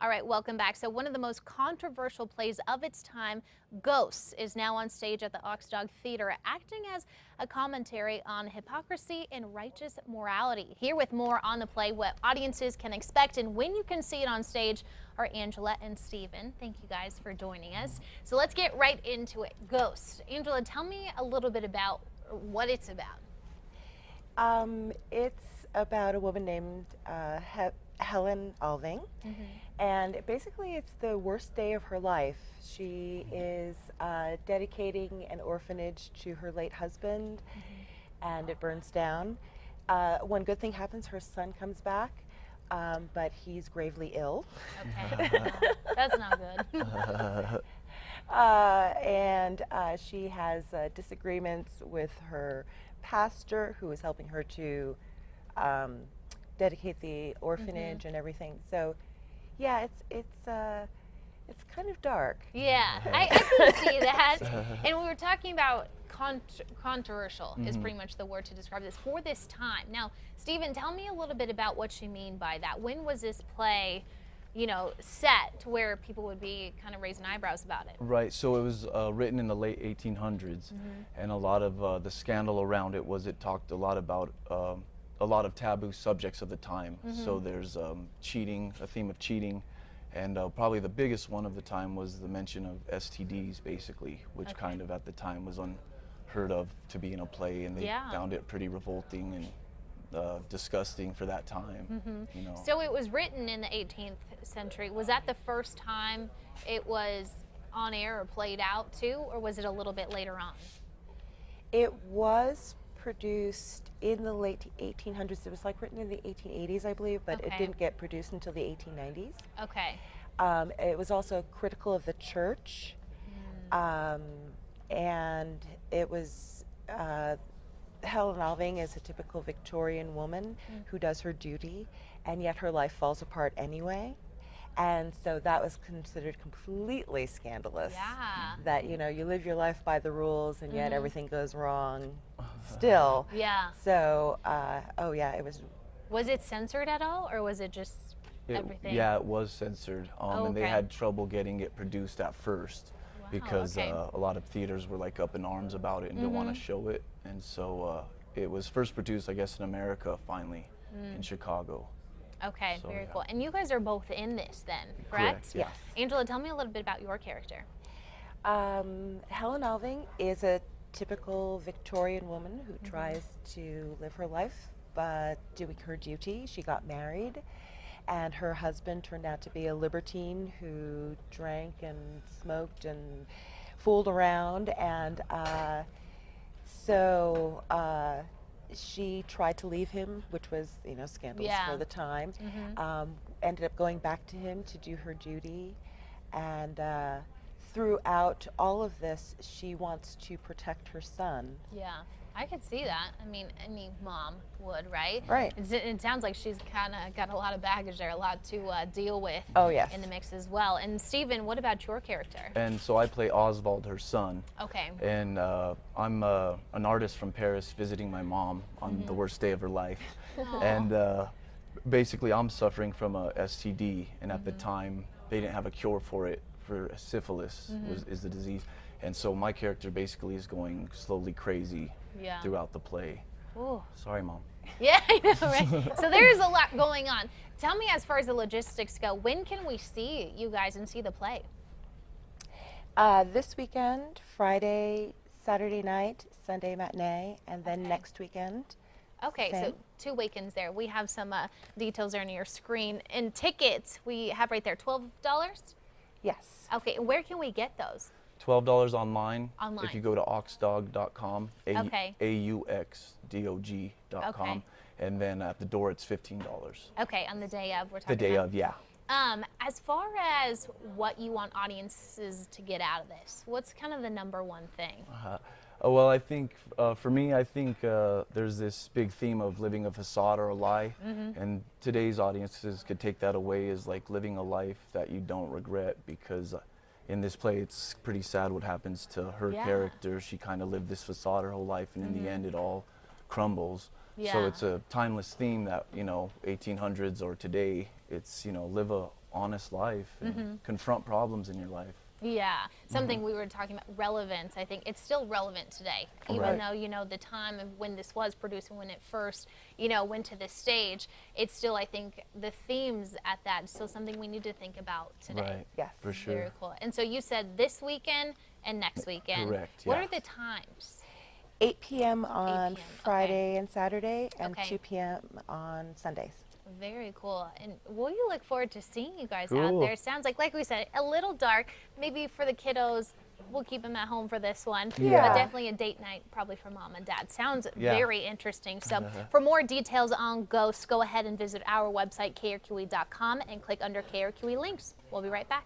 All right, welcome back. So one of the most controversial plays of its time, Ghosts, is now on stage at the Aux Dog Theatre, acting as a commentary on hypocrisy and righteous morality. Here with more on the play, what audiences can expect and when you can see it on stage, are Angela and Stephen. Thank you guys for joining us. So let's get right into it. Ghosts. Angela, tell me a little bit about what it's about. It's about a woman named Helen Alving, and basically it's the worst day of her life. She is dedicating an orphanage to her late husband, and it burns down. One good thing happens, her son comes back, but he's gravely ill. Okay, that's not good. And she has disagreements with her pastor, who is helping her to dedicate the orphanage and everything. So, yeah, it's kind of dark. Yeah, I can see that. And we were talking about controversial is pretty much the word to describe this for this time. Now, Stephen, tell me a little bit about what you mean by that. When was this play, you know, set to where people would be kind of raising eyebrows about it? Right, so it was written in the late 1800s, and a lot of the scandal around it was it talked a lot about a lot of taboo subjects of the time. So there's cheating, a theme of cheating, and probably the biggest one of the time was the mention of STDs, basically, which kind of at the time was unheard of to be in a play, and they found it pretty revolting and disgusting for that time. You know. So it was written in the 18th century. Was that the first time it was on air or played out too, or was it a little bit later on? It was produced in the late 1800s. It was like written in the 1880s, I believe, but it didn't get produced until the 1890s. Okay. It was also critical of the church, and it was Helen Alving is a typical Victorian woman who does her duty, and yet her life falls apart anyway. And so that was considered completely scandalous. Yeah. That, you know, you live your life by the rules and yet everything goes wrong still. Yeah. So, oh yeah, it was. Was it censored at all, or was it just everything? Yeah, it was censored, and they had trouble getting it produced at first because a lot of theaters were like up in arms about it and didn't want to show it. And so it was first produced, I guess, in America finally, in Chicago. Okay, So, very cool. And you guys are both in this then, correct? Yes. Angela, tell me a little bit about your character. Helen Alving is a typical Victorian woman who tries to live her life, but doing her duty. She got married, and her husband turned out to be a libertine who drank and smoked and fooled around, and so she tried to leave him, which was, you know, scandalous for the time. Ended up going back to him to do her duty, and throughout all of this, she wants to protect her son. Yeah, I could see that. I mean, any mom would, right? Right. It sounds like she's kind of got a lot of baggage there, a lot to deal with in the mix as well. And Stephen, what about your character? And so I play Oswald, her son. Okay. And I'm an artist from Paris visiting my mom on the worst day of her life. And basically I'm suffering from a STD, and at the time they didn't have a cure for it, for syphilis is the disease. And so my character basically is going slowly crazy throughout the play. Ooh. Sorry, Mom. Yeah, I know, right? So there's a lot going on. Tell me, as far as the logistics go, when can we see you guys and see the play? This weekend, Friday, Saturday night, Sunday matinee, and then next weekend. Okay, so 2 weekends there. We have some details there on your screen. And tickets, we have right there, $12? Yes. Okay, and where can we get those? $12 online. Online. If you go to auxdog.com, Okay. AUXDOG.com, and then at the door it's $15. Okay, on the day of, we're talking The day about. of, yeah. As far as what you want audiences to get out of this, what's kind of the number one thing? Well, I think for me, I think there's this big theme of living a facade or a lie, and today's audiences could take that away as like living a life that you don't regret, because in this play it's pretty sad what happens to her character. She kind of lived this facade her whole life, and in the end it all crumbles. So it's a timeless theme that, you know, 1800s or today, it's, you know, live a honest life and confront problems in your life. Yeah, something we were talking about, relevance. I think it's still relevant today, even Right. though, you know, the time of when this was produced and when it first, you know, went to this stage, it's still, I think, the themes at that is still something we need to think about today. Right. Yes. For sure. Very cool. And so you said this weekend and next weekend. Correct, What yeah. are the times? 8 p.m. on 8 p.m., Friday and Saturday, and Okay. 2 p.m. on Sundays. Very cool. And we look forward to seeing you guys out Cool. there. Sounds like we said, a little dark. Maybe for the kiddos, we'll keep them at home for this one. Yeah. But definitely a date night, probably for mom and dad. Sounds Yeah. very interesting. So for more details on Ghosts, go ahead and visit our website, krqe.com, and click under KRQE links. We'll be right back.